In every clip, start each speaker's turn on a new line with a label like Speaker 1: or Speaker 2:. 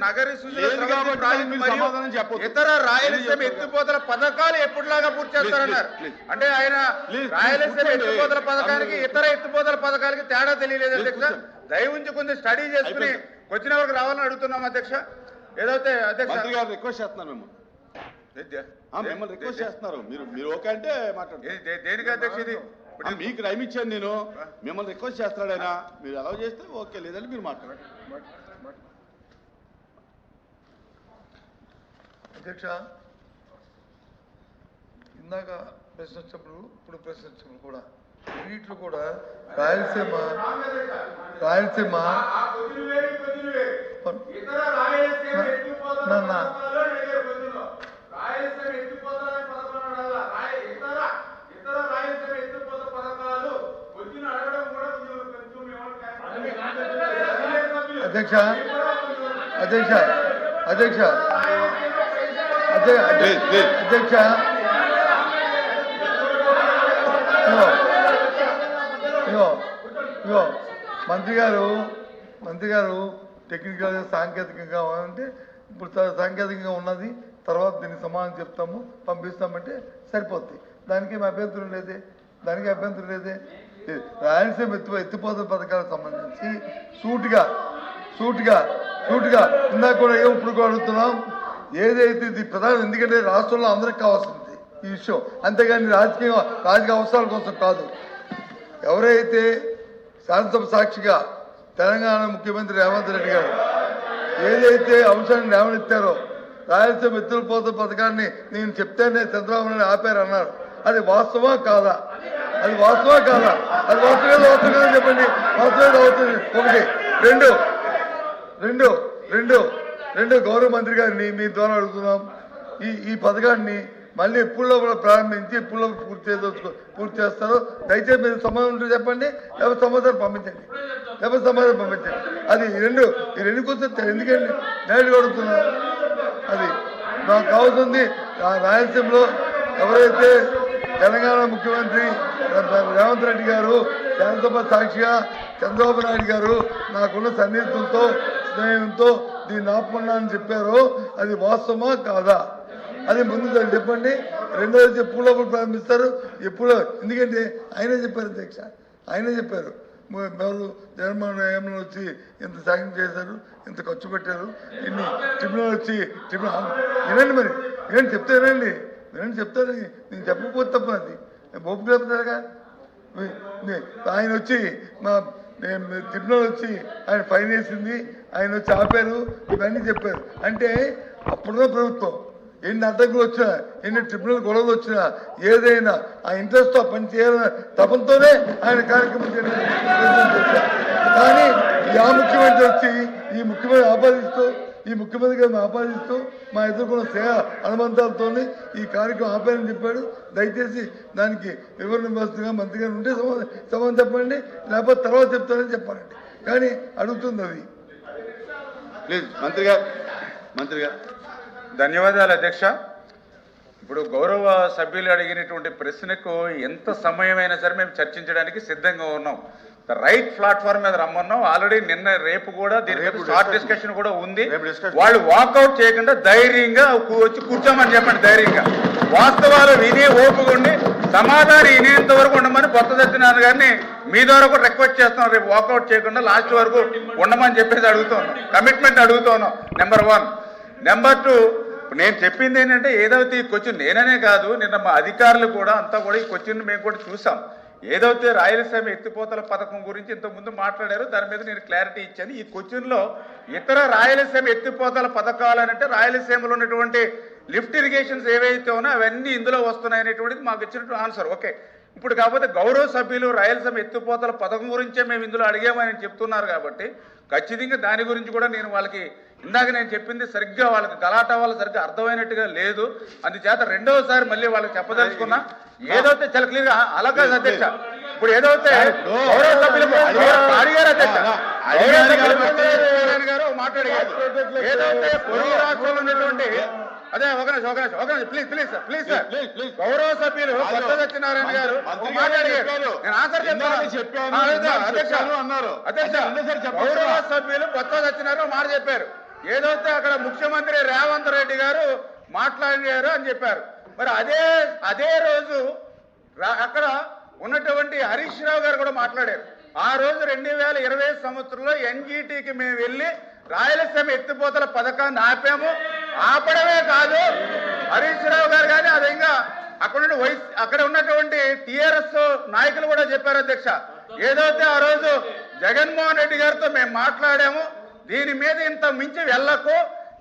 Speaker 1: నగరి ఇతర రాయలసీమ ఎత్తిపోతల పథకాలు ఎప్పుడులాగా పూర్తి చేస్తారన్నారు. అంటే ఆయన రాయలసీమ ఎత్తిపోతల పథకానికి ఇతర ఎత్తిపోతల పథకాలకి తేడా తెలియలేదు అధ్యక్ష. దయ ఉంచి కొంచెం స్టడీ చేసుకుని వచ్చిన వరకు రావాలని అడుగుతున్నాం అధ్యక్ష. ఏదైతే అధ్యక్ష
Speaker 2: రిక్వెస్ట్ చేస్తున్నాను మిమ్మల్ని రిక్వెస్ట్ చేస్తున్నారు. మీరు ఓకే అంటే మాట్లాడండి.
Speaker 1: దేనికి అధ్యక్ష? ఇది
Speaker 2: మీకు టైం ఇచ్చాను నేను, మిమ్మల్ని రిక్వెస్ట్ చేస్తున్నాడు ఆయన. మీరు అలౌ చేస్తే ఓకే, లేదంటే మీరు మాట్లాడండి.
Speaker 3: అధ్యక్ష, ఇందాక ప్రశ్న వచ్చినప్పుడు ఇప్పుడు ప్రశ్న వచ్చినప్పుడు కూడా వీటిలో కూడా రాయలసీమ అధ్యక్ష అధ్యక్ష అధ్యక్ష అధ్యక్ష ఇగో మంత్రి గారు టెక్నికల్గా సాంకేతికంగా అంటే ఇప్పుడు సాంకేతికంగా ఉన్నది, తర్వాత దీనికి సమాధానం చెప్తాము పంపిస్తామంటే సరిపోద్ది. దానికి అభ్యంతరం లేదే. రాయలసీమ ఎత్తిపోతల పథకాలకు సంబంధించి సూటిగా ఇందాక కూడా ఇప్పుడు కూడా అడుగుతున్నాం. ఏదైతే ఇది ప్రధానం, ఎందుకంటే రాష్ట్రంలో అందరికి కావాల్సింది ఈ విషయం, అంతేగాని రాజకీయ అవసరాల కోసం కాదు. ఎవరైతే శాసనసభ సాక్షిగా తెలంగాణ ముఖ్యమంత్రి రేవంత్ రెడ్డి గారు ఏదైతే అంశాన్ని లేవనెత్తారో, రాయలసీమ ఎత్తిపోతల పథకాన్ని నేను చెప్తేనే చంద్రబాబు నాయుడు ఆపారన్నారు. అది వాస్తవా కాదా? అది వాస్తవమే చెప్పండి. వాస్తవం అవుతుంది. ఒకటి. రెండు గౌరవ మంత్రి గారిని మీ ద్వారా అడుగుతున్నాం. ఈ పథకాన్ని మళ్ళీ ఎప్పుడులో ప్రారంభించి ఎప్పుడులో పూర్తి చేస్తారో దయచేసి మీరు సమాధానం ఉంటే చెప్పండి, లేకపోతే సమాధానం పంపించండి. అది ఈ రెండు కోసం ఎందుకండి డైరెక్ట్గా అడుగుతున్నాం. అది నాకు కావాల్సింది. రాయలసీమలో ఎవరైతే తెలంగాణ ముఖ్యమంత్రి రేవంత్ రెడ్డి గారు శాసనసభ సాక్షిగా చంద్రబాబు నాయుడు గారు నాకున్న సన్నిహితులతో స్నేహంతో దీన్ని ఆపమన్నా అని చెప్పారో అది వాస్తవమా కాదా? అది ముందు చెప్పండి. రెండోది ఎప్పుడు ప్రారంభిస్తారు, ఎప్పుడో? ఎందుకంటే ఆయనే చెప్పారు అధ్యక్ష, ఎవరు జగన్మోహన్ ఏమన్నా వచ్చి ఎంత సాయం చేశారు, ఎంత ఖర్చు పెట్టారు, ఇన్ని ట్రిబ్యునల్ వచ్చి వినండి. మరి వినండి, చెప్తారు. నేను చెప్పకపోతే తప్ప అది ఓపిక చెప్తారుగా. ఆయన వచ్చి ట్రిబ్యునల్ వచ్చి ఆయన ఫైన్ వేసింది, ఆయన వచ్చి ఆపారు, ఇవన్నీ చెప్పారు. అంటే అప్పుడున్న ప్రభుత్వం ఎన్ని అడ్డంకులు వచ్చినా, ఎన్ని ట్రిబ్యునల్ గొడవలు వచ్చినా, ఏదైనా ఆ ఇంట్రెస్ట్తో పని చేయాలన్న తపంతోనే ఆయన కార్యక్రమం చేయడం. కానీ ముఖ్యమంత్రి వచ్చి ఈ ముఖ్యమంత్రి గారిని ఆపాదిస్తూ మా ఎదుర్కొన్న సేవ అనుబంధాలతో ఈ కార్యక్రమం ఆపారని చెప్పాడు. దయచేసి దానికి వివరణ వ్యవస్థగా మంత్రి గారు ఉంటే సమాధానం చెప్పండి, లేకపోతే తర్వాత చెప్తారని చెప్పాలండి. కానీ అడుగుతుంది అది.
Speaker 2: ప్లీజ్ మంత్రి గారు.
Speaker 1: ధన్యవాదాలు అధ్యక్ష. ఇప్పుడు గౌరవ సభ్యులు అడిగినటువంటి ప్రశ్నకు ఎంత సమయమైనా సరే మేము చర్చించడానికి సిద్ధంగా ఉన్నాం. రైట్ ప్లాట్ఫామ్ మీద రమ్మన్నాం. ఆల్రెడీ రేపు కూడా దీని షార్ట్ డిస్కషన్ కూడా ఉంది. వాళ్ళు వాకౌట్ చేయకుండా ధైర్యంగా వచ్చి కూర్చోమని చెప్పండి. ధైర్యంగా వాస్తవాలు విని ఓపుకుండి సమాధానం వినేంత వరకు ఉండమని కొత్త సత్యనారాయణ గారిని మీ ద్వారా కూడా రిక్వెస్ట్ చేస్తున్నాం. రేపు వాకౌట్ చేయకుండా లాస్ట్ వరకు ఉండమని చెప్పేసి అడుగుతున్నాం. కమిట్మెంట్ అడుగుతున్నాం. నెంబర్ 1. నెంబర్ 2, నేను చెప్పింది ఏంటంటే ఏదైతే ఈ క్వశ్చన్ నేననే కాదు, నిన్న మా అధికారులు కూడా అంతా కూడా ఈ క్వశ్చన్ మేము కూడా చూసాం. ఏదైతే రాయలసీమ ఎత్తిపోతల పథకం గురించి ఇంతకుముందు మాట్లాడారో దాని మీద నేను క్లారిటీ ఇచ్చాను. ఈ క్వశ్చన్లో ఇతర రాయలసీమ ఎత్తిపోతల పథకాలు అంటే రాయలసీమలో ఉన్నటువంటి లిఫ్ట్ ఇరిగేషన్స్ ఏవైతే ఉన్నాయో అవన్నీ ఇందులో వస్తున్నాయనేటువంటిది మాకు ఇచ్చినటువంటి ఆన్సర్. ఓకే. ఇప్పుడు కాకపోతే గౌరవ సభ్యులు రాయలసీమ ఎత్తిపోతల పథకం గురించే మేము ఇందులో అడిగామని చెప్తున్నారు కాబట్టి ఖచ్చితంగా దాని గురించి కూడా నేను వాళ్ళకి ఇందాక నేను చెప్పింది సరిగ్గా వాళ్ళకి గలాటా వాళ్ళు సరిగ్గా అర్థమైనట్టుగా లేదు. అందుచేత రెండవసారి మళ్ళీ వాళ్ళకి చెప్పదలుచుకున్నా. ఏదైతే చాలా క్లియర్గా అలాగే అధ్యక్ష. ఇప్పుడు ఏదైతే గౌరవ సభ్యులు అడిగారు అధ్యక్ష గారు మాట్లాడారు, ఏదైతే పొరుగు రాష్ట్రంలో ఉన్నటువంటి అదే ఒక నిమిషం ప్లీజ్ సార్ గౌరవ సభ్యులు కొత్త సత్యనారాయణ గారు మాట్లాడారు. నేను ఆన్సర్ చెప్పాను అధ్యక్ష. గౌరవ సభ్యులు కొత్త సత్యనారాయణ మాట చెప్పారు. ఏదైతే అక్కడ ముఖ్యమంత్రి రేవంత్ రెడ్డి గారు మాట్లాడారు అని చెప్పారు. మరి అదే రోజు అక్కడ ఉన్నటువంటి హరీష్ రావు గారు కూడా మాట్లాడారు. ఆ రోజు 2020 సంవత్సరంలో ఎన్జీటీకి మేము వెళ్ళి రాయలసీమ ఎత్తిపోతల పథకాన్ని ఆపాము. ఆపడమే కాదు, హరీష్ రావు గారు కానీ అదే ఇంకా అక్కడ ఉన్నటువంటి టిఆర్ఎస్ నాయకులు కూడా చెప్పారు అధ్యక్ష. ఏదైతే ఆ రోజు జగన్మోహన్ రెడ్డి గారితో మేము మాట్లాడాము, దీని మీద ఇంత మించి వెళ్ళకు,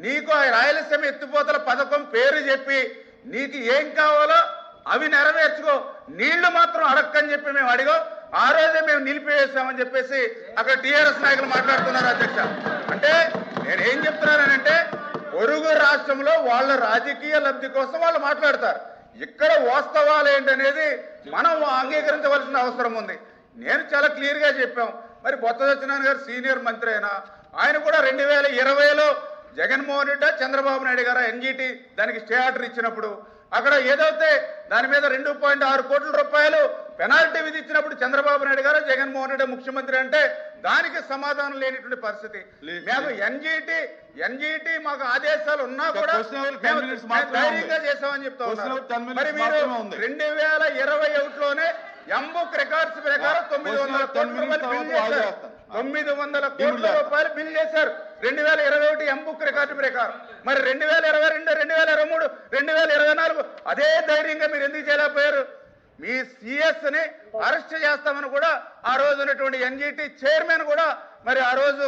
Speaker 1: నీకు ఆ రాయలసీమ ఎత్తిపోతల పథకం పేరు చెప్పి నీకు ఏం కావాలో అవి నెరవేర్చుకో, నీళ్లు మాత్రం అడక్కని చెప్పి మేము అడిగాం. ఆ రోజే మేము నిలిపివేసామని చెప్పేసి అక్కడ టిఆర్ఎస్ నాయకులు మాట్లాడుతున్నారు అధ్యక్ష. అంటే నేనేం చెప్తున్నానంటే పొరుగు రాష్ట్రంలో వాళ్ళ రాజకీయ లబ్ధి కోసం వాళ్ళు మాట్లాడతారు. ఇక్కడ వాస్తవాలు ఏంటనేది మనం అంగీకరించవలసిన అవసరం ఉంది. నేను చాలా క్లియర్ గా చెప్పాం. మరి బొత్స సత్యనారాయణ గారు సీనియర్ మంత్రి అయినా ఆయన కూడా 2020లో జగన్మోహన్ రెడ్డి చంద్రబాబు నాయుడు గారు ఎన్జీటీ దానికి స్టే ఆర్డర్ ఇచ్చినప్పుడు అక్కడ ఏదైతే దాని మీద 2.6 కోట్ల రూపాయలు పెనాల్టీ విధించినప్పుడు చంద్రబాబు నాయుడు గారు జగన్మోహన్ రెడ్డి ముఖ్యమంత్రి అంటే దానికి సమాధానం లేనిటువంటి పరిస్థితి. మేము ఎన్జీటీ మాకు ఆదేశాలు ఉన్నా కూడా ధైర్యంగా చేసామని చెప్తా ఉన్నారు. మరి మీరు 2021లోనే ఎంబుక్ రికార్డ్స్ ప్రకారం 900 కోట్ల రూపాయలు బిల్ చేశారు. 900 కోట్ల రూపాయలు బిల్ చేశారు 2021 ఎంబుక్ రికార్డు ప్రకారం. మరి 2022, 2023, 2024 అదే ధైర్యంగా మీరు ఎందుకు చేయలేకపోయారు? మీ సిఎస్ ని అరెస్ట్ చేస్తామని కూడా ఆ రోజు ఉన్నటువంటి ఎన్జీటీ చైర్మన్ కూడా మరి ఆ రోజు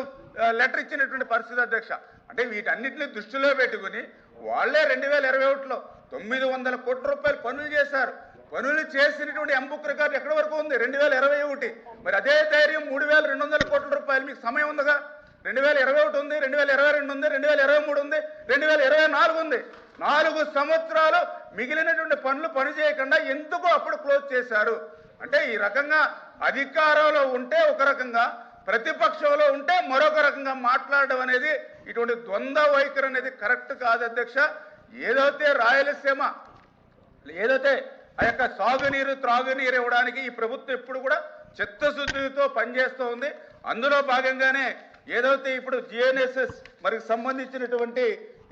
Speaker 1: లెటర్ ఇచ్చినటువంటి పరిస్థితి అధ్యక్ష. అంటే వీటన్నిటిని దృష్టిలో పెట్టుకుని వాళ్లే 2021లో 900 కోట్ల రూపాయలు పనులు చేశారు. పనులు చేసినటువంటి ఎంబుక్ రికార్డు ఎక్కడి వరకు ఉంది? 2021. మరి అదే ధైర్యం 3200 కోట్ల రూపాయలు మీకు సమయం ఉందిగా. 2021 ఉంది, 2022 ఉంది, 2023 ఉంది, 2024 ఉంది. 4 సంవత్సరాలు మిగిలినటువంటి పని చేయకుండా ఎందుకు అప్పుడు క్లోజ్ చేశారు? అంటే ఈ రకంగా అధికారంలో ఉంటే ఒక రకంగా, ప్రతిపక్షంలో ఉంటే మరొక రకంగా మాట్లాడడం అనేది ఇటువంటి ద్వంద్వ వైఖరి అనేది కరెక్ట్ కాదు అధ్యక్ష. ఏదైతే రాయలసీమ ఏదైతే ఆ యొక్క సాగునీరు త్రాగునీరు ఇవ్వడానికి ఈ ప్రభుత్వం ఎప్పుడు కూడా చిత్తశుద్ధితో పనిచేస్తూ ఉంది. అందులో భాగంగానే ఏదైతే ఇప్పుడు జిఎన్ఎస్ఎస్ మరి సంబంధించినటువంటి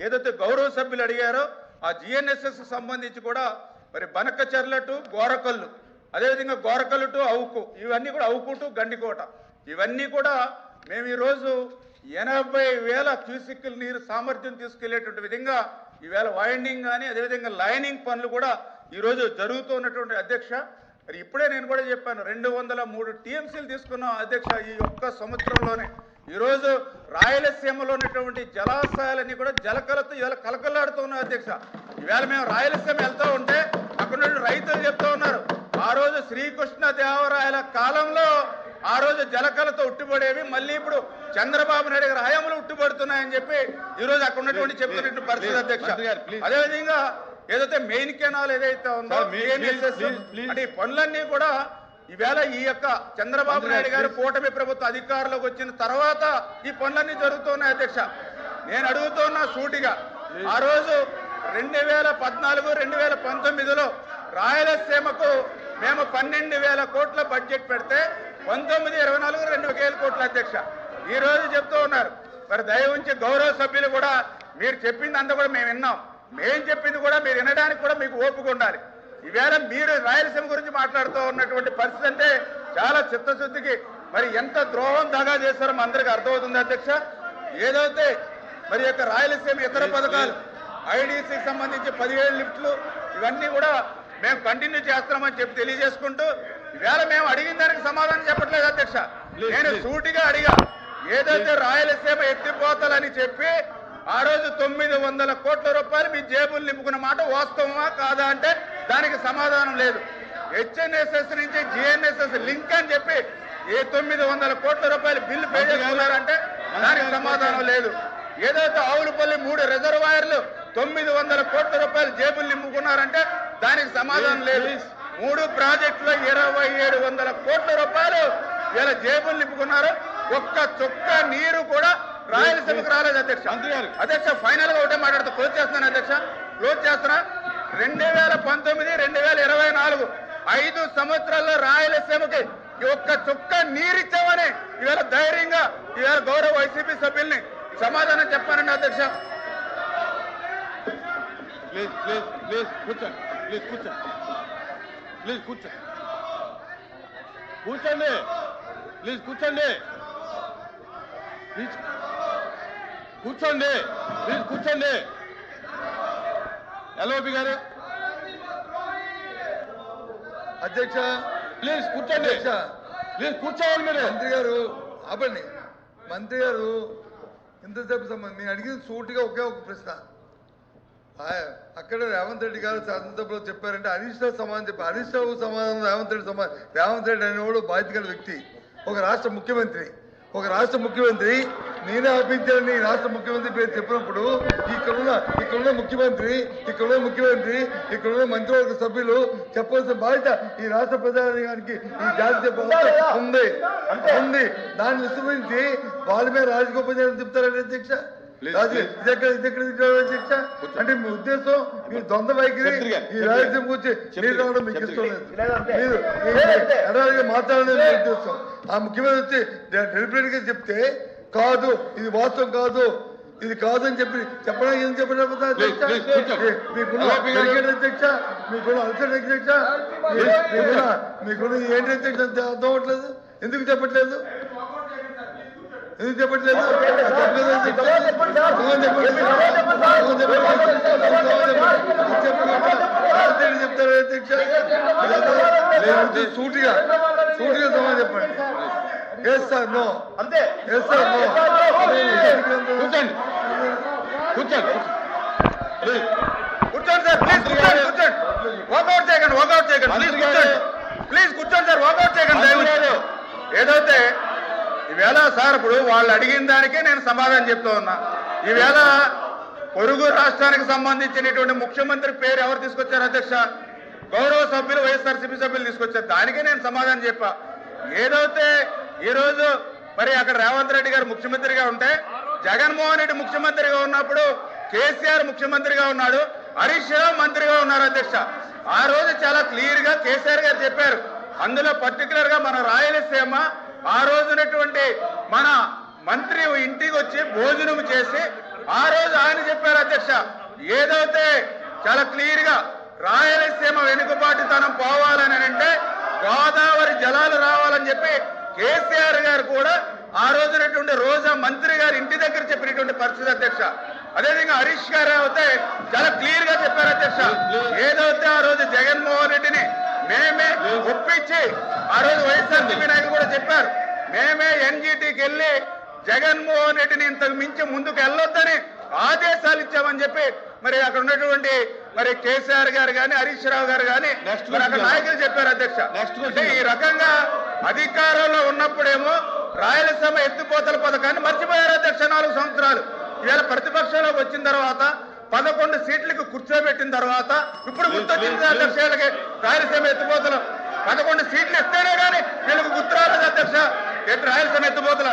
Speaker 1: ఏదైతే గౌరవ సభ్యులు అడిగారో ఆ జిఎన్ఎస్ఎస్ సంబంధించి కూడా మరి బనకచెర్ల టు గోరకల్లు, అదేవిధంగా గోరకల్లు టు అవుకు, ఇవన్నీ కూడా అవుకు టు గండికోట, ఇవన్నీ కూడా మేము ఈరోజు 80,000 క్యూసిక్ల నీరు సామర్థ్యం తీసుకెళ్లేటువంటి విధంగా ఈవేళ వైండింగ్ కానీ అదేవిధంగా లైనింగ్ పనులు కూడా ఈరోజు జరుగుతూ ఉన్నటువంటి అధ్యక్ష. మరి ఇప్పుడే నేను కూడా చెప్పాను 203 టీఎంసీలు తీసుకున్నాం అధ్యక్ష ఈ ఒక్క సంవత్సరంలోనే. ఈరోజు రాయలసీమలో ఉన్నటువంటి జలాశయాలన్నీ కూడా జలకలతో ఇవాళ కలకలాడుతూ ఉన్నాయి అధ్యక్ష. ఈవేళ మేము రాయలసీమ వెళ్తూ ఉంటే అక్కడ నుండి రైతులు చెప్తూ ఉన్నారు, ఆ రోజు శ్రీకృష్ణదేవరాయల కాలంలో ఆ రోజు జలకలతో ఉట్టిపడేవి, మళ్ళీ ఇప్పుడు చంద్రబాబు నాయుడు గారి హయాంలో ఉట్టిపడుతున్నాయని చెప్పి ఈరోజు అక్కడ ఉన్నటువంటి చెప్తున్నటువంటి పరిస్థితి అధ్యక్ష. అదేవిధంగా ఏదైతే మెయిన్ కెనాల్ ఏదైతే ఉందో అంటే ఈ పనులన్నీ కూడా ఈవేళ ఈ యొక్క చంద్రబాబు నాయుడు గారు కూటమి ప్రభుత్వ అధికారంలోకి వచ్చిన తర్వాత ఈ పనులన్నీ జరుగుతున్నాయి అధ్యక్ష. నేను అడుగుతున్నా సూటిగా, ఆ రోజు 2014, 2019లో రాయలసీమకు మేము 12,000 కోట్ల బడ్జెట్ పెడితే 19, 24, 2,000 కోట్ల అధ్యక్ష. ఈ రోజు చెప్తూ ఉన్నారు. మరి దయ ఉంచి గౌరవ సభ్యులు కూడా మీరు చెప్పింది అంతా కూడా మేము విన్నాం, మేం చెప్పింది కూడా మీరు వినడానికి కూడా మీకు ఓపిక ఉండాలి. ఈవేళ మీరు రాయలసీమ గురించి మాట్లాడుతూ ఉన్నటువంటి పరిస్థితి అంటే చాలా చిత్తశుద్ధికి మరి ఎంత ద్రోహం దగా చేశారో మా అందరికీ అర్థమవుతుంది అధ్యక్ష. ఏదైతే మరి యొక్క రాయలసీమ ఇతర పథకాలు ఐడీసీకి సంబంధించి 17 లిఫ్ట్లు ఇవన్నీ కూడా మేము కంటిన్యూ చేస్తున్నామని చెప్పి తెలియజేసుకుంటూ ఈవేళ మేము అడిగిన దానికి సమాధానం చెప్పట్లేదు అధ్యక్ష. నేను సూటిగా అడిగా, ఏదైతే రాయలసీమ ఎత్తిపోతలని చెప్పి ఆ రోజు 900 కోట్ల రూపాయలు మీ జేబులు నింపుకున్న మాట వాస్తవమా కాదా అంటే దానికి సమాధానం లేదు. హెచ్ఎన్ఎస్ఎస్ నుంచి జిఎన్ఎస్ఎస్ లింక్ అని చెప్పి 900 కోట్ల రూపాయలు బిల్లు పే చేసుకున్నారంటే దానికి సమాధానం లేదు. ఏదైతే ఆవులపల్లి 3 రిజర్వాయర్లు 900 కోట్ల రూపాయలు జేబులు నింపుకున్నారంటే దానికి సమాధానం లేదు. 3 ప్రాజెక్టులో 2,700 కోట్ల రూపాయలు ఇలా జేబులు నింపుకున్నారు. ఒక్క చుక్క నీరు కూడా రాయలసీమకు రాలేదు అధ్యక్ష. అధ్యక్ష ఫైనల్ గా ఒకటే మాట్లాడుతూ క్లోజ్ చేస్తున్నాను అధ్యక్ష, క్లోజ్ చేస్తున్నా. 2019, 2024 5 సంవత్సరాల్లో రాయలసీమకి ఒక్క చుక్క నీరిచ్చామని ఇవాళ ధైర్యంగా ఇవాళ గౌరవ వైసీపీ సభ్యుల్ని సమాధానం చెప్పానండి అధ్యక్ష.
Speaker 2: ప్లీజ్ ప్లీజ్ ప్లీజ్ కూర్చోండి. ప్లీజ్ కూర్చోండి. ప్లీజ్ కూర్చోండి. కూర్చోండి. ప్లీజ్ కూర్చోండి. ప్లీజ్ కూర్చోండి. ప్లీజ్ కూర్చోండి. ఎల్ఓపి గారు
Speaker 3: అధ్యక్ష
Speaker 2: ప్లీజ్ కూర్చోండి.
Speaker 3: అధ్యక్ష
Speaker 2: ప్లీజ్ కూర్చోవాలి మీరు.
Speaker 3: మంత్రి గారు ఆపండి. మంత్రి గారు ఇంతసేపు సంబంధం నేను అడిగింది సూటిగా ఒకే ఒక ప్రశ్న. అక్కడ రేవంత్ రెడ్డి గారు శాసనసభలో చెప్పారంటే హరీష్ రావు సమాధానం చెప్పారు. హరీష్ రావు సమాధానం రేవంత్ రెడ్డి సమాధానం. రేవంత్ రెడ్డి అనేవాడు బాధ్యత గల వ్యక్తి, ఒక రాష్ట్ర ముఖ్యమంత్రి. ఒక రాష్ట్ర ముఖ్యమంత్రి నేనే ఆపించాలని రాష్ట్ర ముఖ్యమంత్రి పేరు చెప్పినప్పుడు ఇక్కడున్న ముఖ్యమంత్రి ఇక్కడున్న మంత్రివర్గ సభ్యులు చెప్పాల్సిన బాధ్యత ఈ రాష్ట్ర ప్రజానికి ఈ జాతీయ ఉంది. దాన్ని విస్మరించి వాళ్ళ మీద రాజగోపాల్ చెప్తారండి అధ్యక్ష. అధ్యక్ష అంటే మీ ఉద్దేశం మీరు ద్వంద్వ వైఖరి ఈ రాజ్యం కూర్చి మీరు రావడం మీకు ఇష్టం లేదు. మీరు ఎడారిగా మాట్లాడడం మీ ఉద్దేశం. ఆ ముఖ్యమంత్రి వచ్చి డెలిబరేట్ గా చెప్తే కాదు ఇది వాస్తవం కాదు ఇది కాదు అని చెప్పి చెప్పడానికి ఏం చెప్పడం మీకున్న అధ్యక్ష మీకున్న అల్సర్ అధ్యక్ష మీకున్న ఏంటి అధ్యక్ష అర్థం అవ్వట్లేదు. ఎందుకు చెప్పట్లేదు? ఎందుకు చెప్పట్లేదు? చెప్తారు అధ్యక్ష. సూటిగా సమాధానం చెప్పండి. Yes sir no. అంతే. Yes sir no.
Speaker 2: కూర్చోండి. కూర్చోండి.
Speaker 1: కూర్చోండి సార్. ప్లీజ్ కూర్చోండి. వాకౌట్ చేయకండి. ప్లీజ్ కూర్చోండి సార్. వాకౌట్ చేయకండి. ఏదైతే ఈవేళ సార్ ఇప్పుడు వాళ్ళు అడిగిన దానికే నేను సమాధానం చెప్తూ ఉన్నా. ఈవేళ పొరుగు రాష్ట్రానికి సంబంధించినటువంటి ముఖ్యమంత్రి పేరు ఎవరు తీసుకొచ్చారు అధ్యక్ష? గౌరవ సభ్యులు వైఎస్ఆర్సీపీ సభ్యులు తీసుకొచ్చారు. దానికే నేను సమాధానం చెప్పా. ఏదైతే ఈరోజు మరి అక్కడ రేవంత్ రెడ్డి గారు ముఖ్యమంత్రిగా ఉంటే జగన్మోహన్ రెడ్డి ముఖ్యమంత్రిగా ఉన్నప్పుడు కేసీఆర్ ముఖ్యమంత్రిగా ఉన్నాడు, హరీష్ రావు మంత్రిగా ఉన్నారు అధ్యక్ష. ఆ రోజు చాలా క్లియర్ గా కేసీఆర్ గారు చెప్పారు. అందులో పర్టికులర్ గా మన రాయలసీమ ఆ రోజునటువంటి మన మంత్రి ఇంటికి వచ్చి భోజనం చేసి ఆ రోజు ఆయన చెప్పారు అధ్యక్ష. ఏదైతే చాలా క్లియర్ గా రాయలసీమ వెనుకబాటుతనం పోవాలని అంటే గోదావరి జలాలు రావాలని చెప్పి కేసీఆర్ గారు కూడా ఆ రోజునటువంటి రోజా మంత్రి గారు ఇంటి దగ్గర చెప్పినటువంటి పరిస్థితి అధ్యక్ష. అదేవిధంగా హరీష్ గారు అయితే చాలా క్లియర్ గా చెప్పారు అధ్యక్ష. ఏదైతే ఆ రోజు జగన్మోహన్ రెడ్డిని మేమే ఒప్పించి ఆ రోజు వైఎస్ఆర్సీపీ నాయకులు కూడా చెప్పారు మేమే ఎన్జీటీకి వెళ్ళి జగన్మోహన్ రెడ్డిని ఇంతకు మించి ముందుకు వెళ్ళొద్దని ఆదేశాలు ఇచ్చామని చెప్పి మరి అక్కడ ఉన్నటువంటి మరి కేసీఆర్ గారు కానీ హరీష్ రావు గారు కానీ మరి అక్కడ నాయకులు చెప్పారు అధ్యక్ష. అంటే ఈ రకంగా అధికారంలో ఉన్నప్పుడేమో రాయలసీమ ఎత్తిపోతల పథకాన్ని మర్చిపోయారు అధ్యక్ష 4 సంవత్సరాలు. ఇవాళ ప్రతిపక్షంలోకి వచ్చిన తర్వాత 11 సీట్లకు కూర్చోబెట్టిన తర్వాత ఇప్పుడు గుర్తొచ్చింది అధ్యక్ష. రాయలసీమ ఎత్తిపోతలు 11 సీట్లు ఇస్తేనే కానీ వీళ్ళకి గుర్తు రాలేదు అధ్యక్ష. రాయలసీమ ఎత్తిపోతల